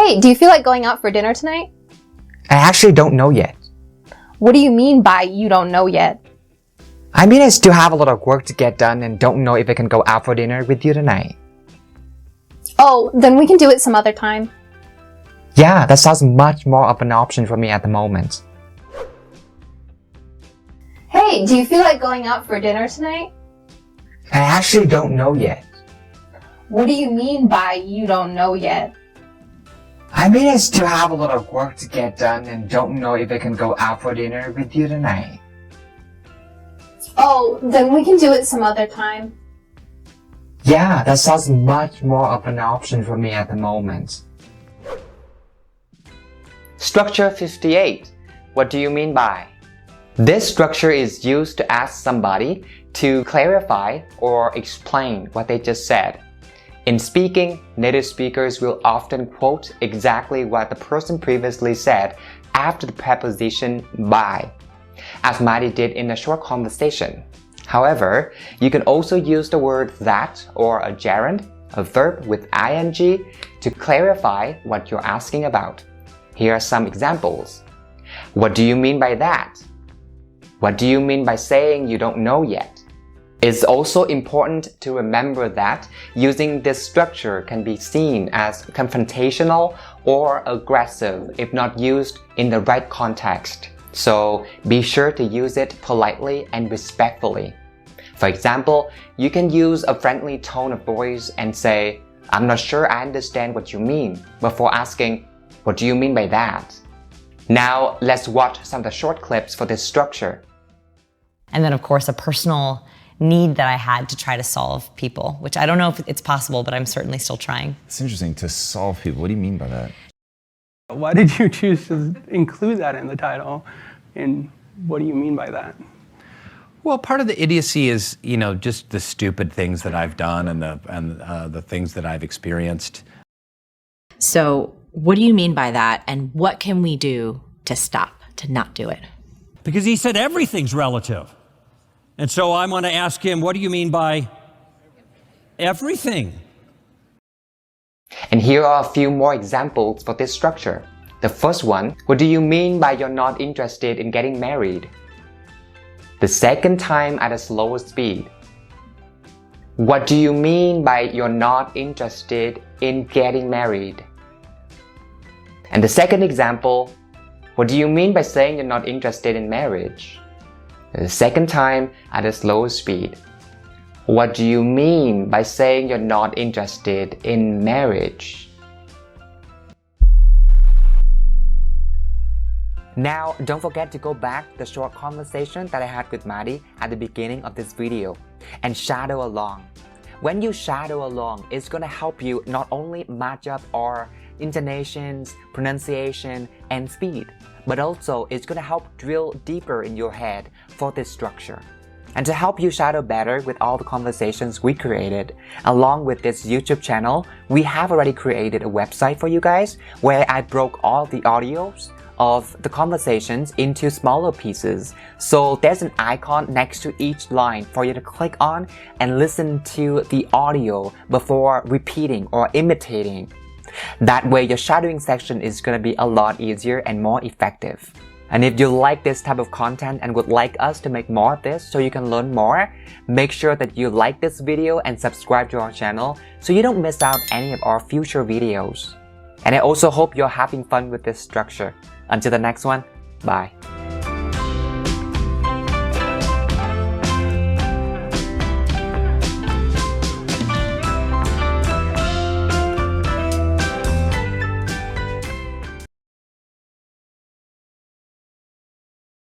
Hey, do you feel like going out for dinner tonight? I actually don't know yet. What do you mean by you don't know yet? I mean, I still have a lot of work to get done and don't know if I can go out for dinner with you tonight. Oh, then we can do it some other time. Yeah, that sounds much more of an option for me at the moment. Hey, do you feel like going out for dinner tonight? I actually don't know yet. What do you mean by you don't know yet? I mean, I still have a lot of work to get done and don't know if I can go out for dinner with you tonight. Oh, then we can do it some other time. Yeah, that sounds much more of an option for me at the moment. Structure 58. What do you mean by? This structure is used to ask somebody to clarify or explain what they just said. In speaking, native speakers will often quote exactly what the person previously said after the preposition by, as Maddie did in a short conversation. However, you can also use the word that or a gerund, a verb with ing, to clarify what you're asking about. Here are some examples. What do you mean by that? What do you mean by saying you don't know yet? It's also important to remember that using this structure can be seen as confrontational or aggressive if not used in the right context. So be sure to use it politely and respectfully. For example, you can use a friendly tone of voice and say, "I'm not sure I understand what you mean," before asking, "What do you mean by that?" Now, let's watch some of the short clips for this structure. And then, of course, a personal need that I had to try to solve people, which I don't know if it's possible, but I'm certainly still trying. It's interesting, to solve people. What do you mean by that? Why did you choose to include that in the title? And what do you mean by that? Well, part of the idiocy is, just the stupid things that I've done and the things that I've experienced. So what do you mean by that? And what can we do to stop, to not do it? Because he said everything's relative. And so I'm going to ask him, what do you mean by everything? And here are a few more examples for this structure. The first one, what do you mean by you're not interested in getting married? The second time at a slower speed. What do you mean by you're not interested in getting married? And the second example, what do you mean by saying you're not interested in marriage? The second time at a slower speed. What do you mean by saying you're not interested in marriage? Now, don't forget to go back to the short conversation that I had with Maddie at the beginning of this video and shadow along. When you shadow along, it's going to help you not only match up our intonations, pronunciation, and speed, but also it's going to help drill deeper in your head for this structure. And to help you shadow better with all the conversations we created, along with this YouTube channel, we have already created a website for you guys where I broke all the audios of the conversations into smaller pieces. So there's an icon next to each line for you to click on and listen to the audio before repeating or imitating. That way your shadowing section is going to be a lot easier and more effective. And if you like this type of content and would like us to make more of this so you can learn more, make sure that you like this video and subscribe to our channel so you don't miss out any of our future videos. And I also hope you're having fun with this structure. Until the next one, bye.